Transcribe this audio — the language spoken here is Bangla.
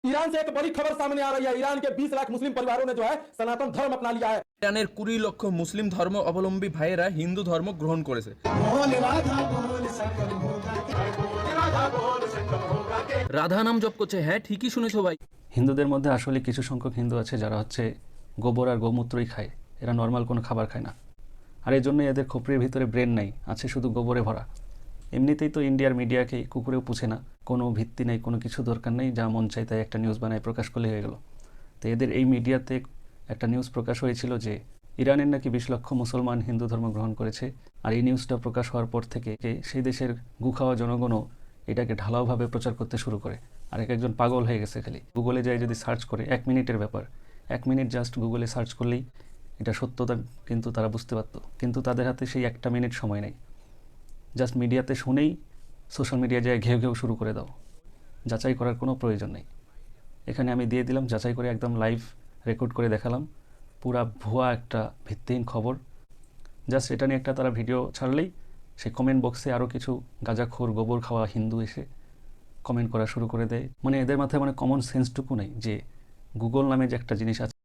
ईरान से एक बड़ी खबर सामने आ रही है। ईरान के 20 लाख मुस्लिम परिवारों ने जो है सनातन धर्म अपना लिया है। ইরানের 20 লক্ষ মুসলিম ধর্ম অবলম্বী ভাইয়েরা হিন্দু ধর্ম গ্রহণ করেছে। রাধা নাম জপ করছে। হ্যাঁ, ঠিকই শুনেছো ভাই। হিন্দুদের মধ্যে আসলে কিছু সংখ্যক হিন্দু আছে যারা হচ্ছে গোবর আর গোমূত্রই খায়, এরা নর্মাল কোনো খাবার খায় না। আর এই জন্যই এদের খোপড়ির ভিতরে ব্রেন নাই, আছে শুধু গোবরে ভরা। এমনিতেই তো ইন্ডিয়ার মিডিয়াকে কুকুরেও পুছে না, কোনো ভিত্তি নেই, কোনো কিছু দরকার নেই, যা মন চাই তাই একটা নিউজ বানায় প্রকাশ করলে হয়ে গেল। তো এদের এই মিডিয়াতে একটা নিউজ প্রকাশ হয়েছিল যে ইরানের নাকি 20 লক্ষ মুসলমান হিন্দু ধর্ম গ্রহণ করেছে। আর এই নিউজটা প্রকাশ হওয়ার পর থেকে সেই দেশের গুখাওয়া জনগণও এটাকে ঢালাওভাবে প্রচার করতে শুরু করে। আর একজন পাগল হয়ে গেছে। খালি গুগলে যাই যদি সার্চ করে, 1 মিনিটের ব্যাপার, 1 মিনিট জাস্ট গুগলে সার্চ করলেই এটা সত্যতা কিন্তু তারা বুঝতে পারত। কিন্তু তাদের হাতে সেই 1টা মিনিট সময় নেই। জাস্ট মিডিয়াতে শুনেই সোশ্যাল মিডিয়া যায় ঘেউ ঘেউ শুরু করে দাও, যাচাই করার কোনো প্রয়োজন নেই। এখানে আমি দিয়ে দিলাম, যাচাই করে একদম লাইভ রেকর্ড করে দেখালাম, পুরা ভুয়া একটা ভিত্তিহীন খবর। জাস্ট এটা নিয়ে একটা তারা ভিডিও ছাড়লেই সেই কমেন্ট বক্সে আরও কিছু গাঁজাখোর গোবর খাওয়া হিন্দু এসে কমেন্ট করা শুরু করে দেয়। মানে এদের মাথায় মানে কমন সেন্সটুকু নেই যে গুগল নামে যে একটা জিনিস আছে